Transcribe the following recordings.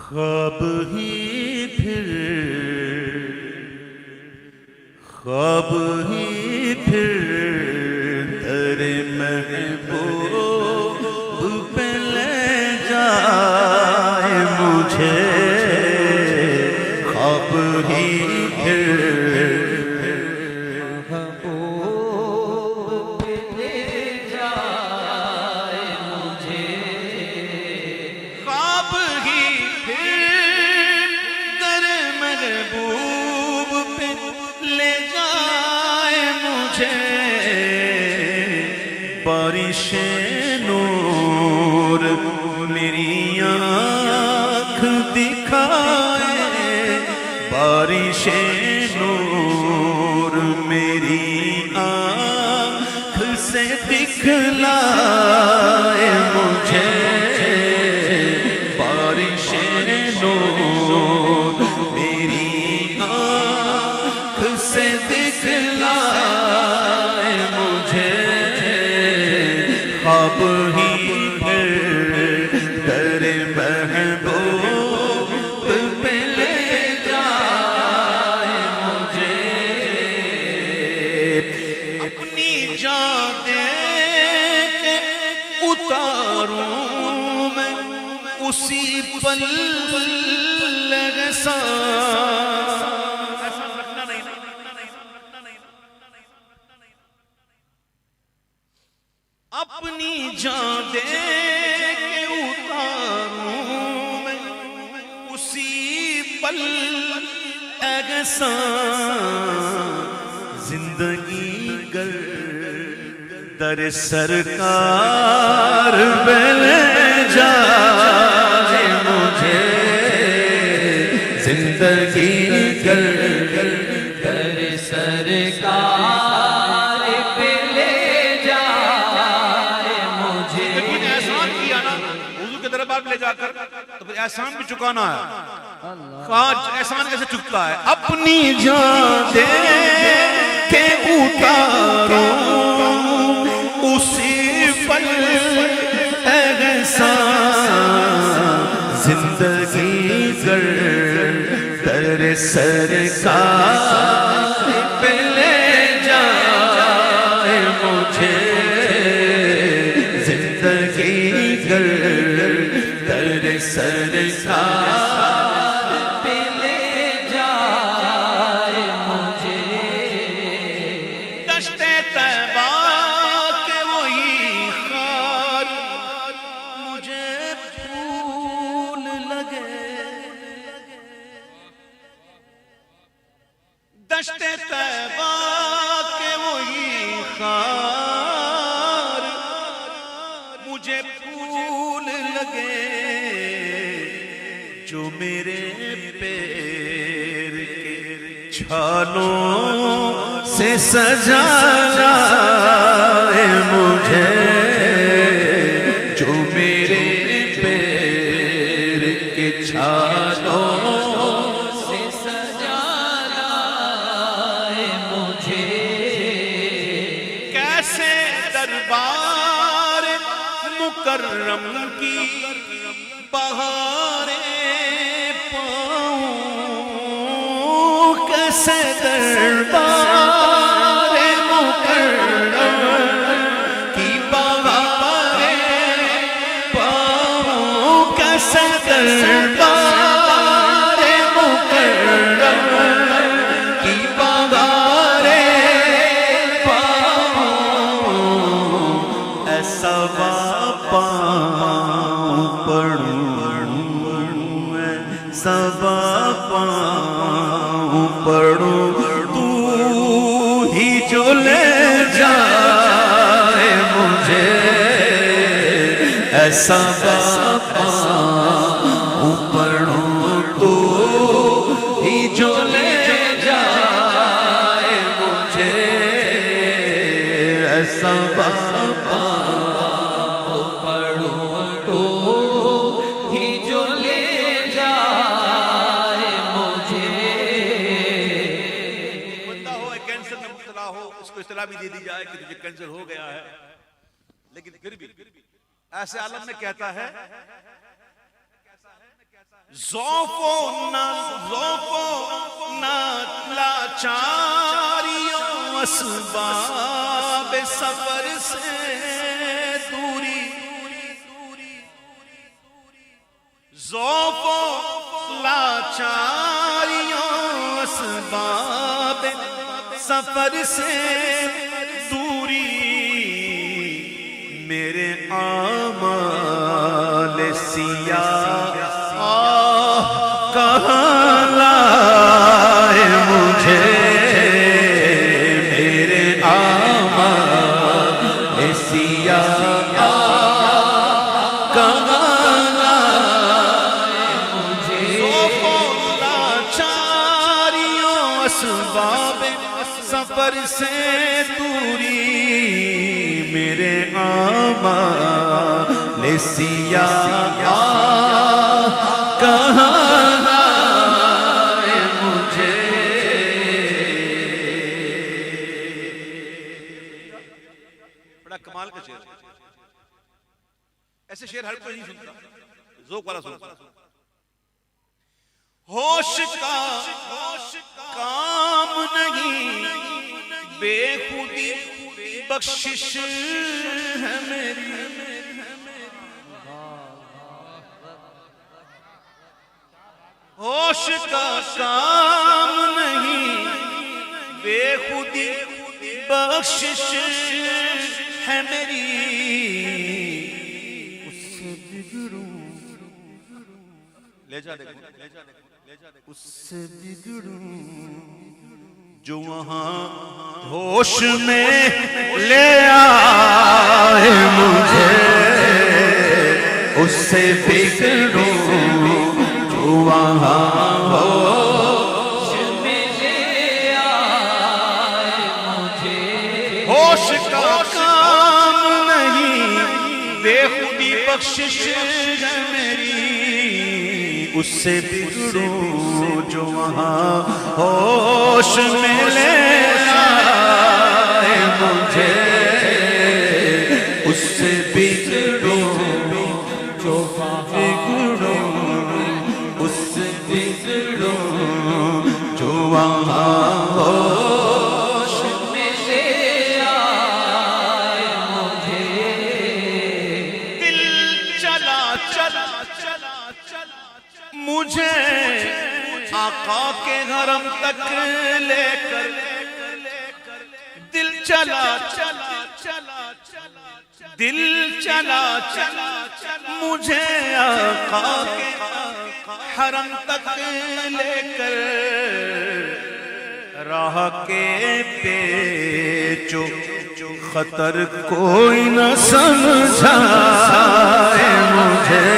خواب ہی پھر در محبوب پہ لے جائے مجھے، خواب ہی پھر محبوب پہ لے جائے مجھے، خواب ہی پھر در محبوب پہ لے جائے مجھے، بارش نور میری آنکھ دکھائے، بارش نور میری آنکھ سے دکھلائے مجھے، بارش نور میری آنکھ سے دکھلائے مجھے، خواب ہی پھر در محبوب پہ لے جائے مجھے، اپنی جان دے کے اتاروں میں اسی پل اپنی جان دے کے اتاروں میں اسی پل احسان، زندگی گر در سرکار پہ لے جائے مجھے، زندگی گر در سرکار پہ لے جائے مجھے، لیکن احسان کیا نا حضور کے دربار میں لے جا کر، تو پھر احسان بھی چکانا ہے، خواہ احسان کیسے چکتا ہے؟ اپنی جان دے کے اتاروں اسی پل احسان، زندگی گر در سرکار پہ لے جائے مجھے، زندگی گر در سرکار پہ لے جائے مجھے، دشت طیبہ کے وہی خار مجھے پھول لگے، دشت طیبہ کے وہی خار مجھے پھول لگے، جو میرے پیر کے چھالوں سے سجایا ہے مجھے، جو میرے پیر کے چھالوں سے سجایا ہے مجھے، کیسے دربار مکرم کی بہاریں پاؤں، کیسے دربار مکرم کی بہاریں پاؤں، کیسے دربار مکرم کی بہاریں پاؤں، ایسا پاؤں پڑھوں، ایسا پاؤں پڑھوں، تو ہی جو لے جائے مجھے، ایسا پاؤں پڑھوں، تو ہی جو لے جائے مجھے، ایسا پاؤں پڑھوں تو ہی جو لے جائے مجھے، بندہ ہو کینسر میں مبتلا ہو، اس کو اطلاع بھی دے دی جائے کہ تجھے کینسر ہو گیا ہے، لیکن پھر بھی ایسے عالم میں کہتا ہے ذوف و لاچاریوں اسباب سفر سے دوری، ذوف و لاچاریوں اسباب سفر سے دوری، میرے اعمال سیاہ کہاں لائے مجھے، میرے اعمال سیاہ کہاں لائے مجھے، ذوف و لاچاریوں اسباب سفر سے دوری، میرے اعمال سیاہ کہاں لائے مجھے۔ بڑا کمال کا شعر، ایسے شعر ہر کوئی نہیں سنتا، ذوق والا سنتا۔ ہوش کا کام نہیں، بے خودی بخشش ہے میری، ہوش کا کام نہیں، بے خودی بخشش ہے میری، اس سے بگڑوں لے جا دیکھو، اس سے بگڑوں جو وہاں ہوش میں لے آئے مجھے، اس سے بگڑوں جو وہاں ہوش میں لے آئے مجھے، ہوش کا کام نہیں، بے خودی بخشش ہے میری، اس سے بگڑوں جو وہاں ہوش میں لے آئے مجھے، اس سے بگڑوں جو بگڑوں، اس سے بگڑوں جو وہاں ہوش میں لے آئے مجھے، دل چلا چلا مجھے آقا کے حرم تک لے کر، دل چلا چلا دل چلا چلا مجھے آقا کے حرم تک لے کر، راہ کے پیچ و خطر کوئی نہ سمجھائے مجھے،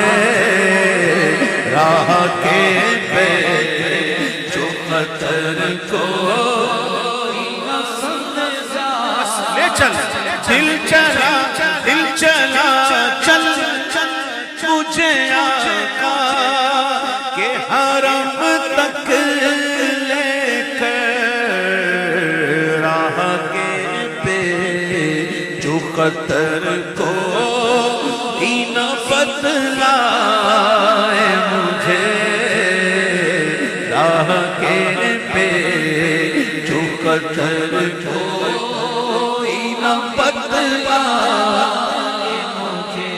راہ کے پیچ و خطر کوئی نہ سمجھائے، لے چل دل چلا چل مجھے آقا کے حرم تک لے کر، راہ کے پیچ و خطر کوئی نہ بتلائے مجھے، راہ کے پیچ و خطر کوئی نہ بتلائے مجھے۔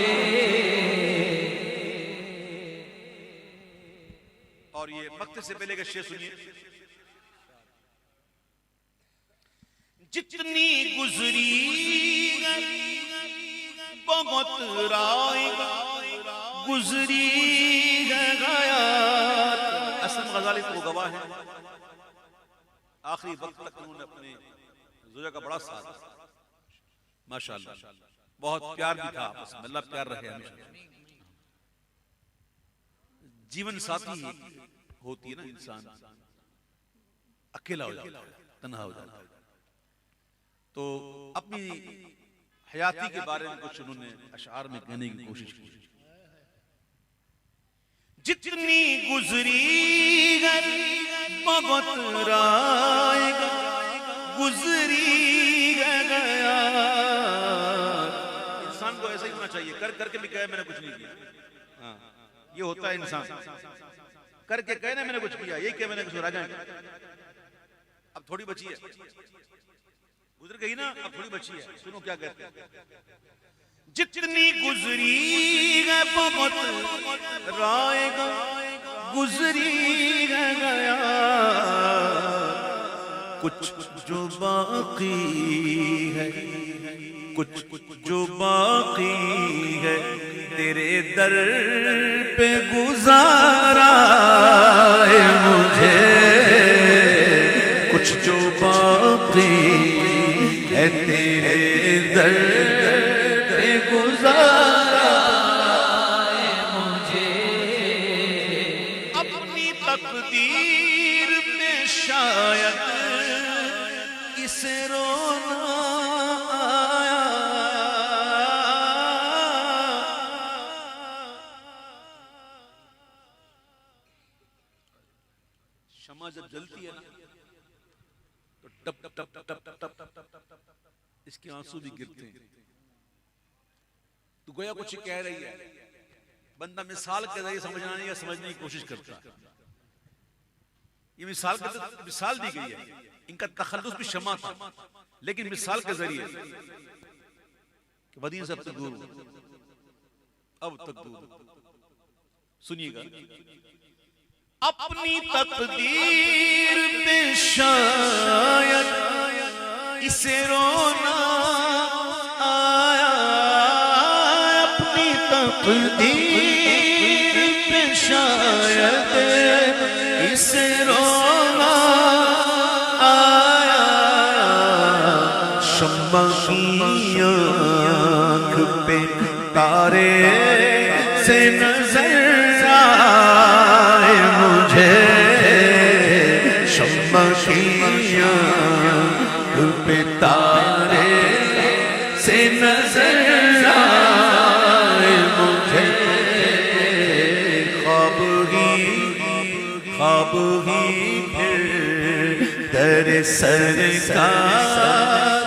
اور یہ مقطع سے پہلے کا شعر سنیے، جتنی گزری بہت رائے گزری ہے غیات، اسد غزالی تو گواہ ہے، آخری وقت تک انہوں نے اپنے زوجہ کا بڑا ساتھ، ماشاءاللہ بہت پیار بھی تھا آپس میں، اللہ پیار رہے ہمیشہ۔ جیون ساتھی ہوتی ہے نا، انسان اکیلا ہو جاتا ہے، تنہا ہو جاتا ہے، تو اپنی حیاتی کے بارے میں کچھ انہوں نے اشعار میں کہنے کی کوشش کی۔ جتنی گزری بہت رائے گزری گیا، انسان کو ایسا ہی ہونا چاہیے، کر کے بھی کہے میں نے کچھ نہیں کیا، یہ ہوتا ہے انسان کر کے کہنا میں نے کچھ کیا، یہی کہ میں نے کچھ راجہ اب تھوڑی بچی ہے، گزر گئی نا، اب تھوڑی بچی ہے. سنو کیا کہتے ہیں. جتنی گزری ہے بہت رائے گا، گزری ہے گیا کچھ جو باقی ہے، کچھ جو باقی ہے تیرے در پہ گزارا ہے مجھے، کچھ جو باقی ہے تیرے در پہ گزارا ہے مجھے. اپنی تقدیر میں شاید اسے رونا آیا، شمع جب جلتی ہے نا تو ٹپ ٹپ ٹپ ٹپ ٹپ ٹپ اس کے آنسو بھی گرتے ہیں. تو گویا کچھ کہہ رہی ہے، بندہ مثال کے ذریعے سمجھانے یا سمجھنے کی کوشش کرتا ہے. یہ مثال دی گئی ہے، ان کا تخلص بھی شمع تھا لیکن مثال کے ذریعے کہ مدینے سے اب تک دور ہو، اب تک دور ہو. سنیے گا. اپنی تقدیر پہ شاید اسے رونا آیا، اپنی تقدیر پہ شاید اسے رونا آیا. شمع کی آنکھ پہ تارے سے نظر آئے مجھے، شمع کی آنکھ پہ تارے سے نظر آئے مجھے. خواب ہی پھر در سرکار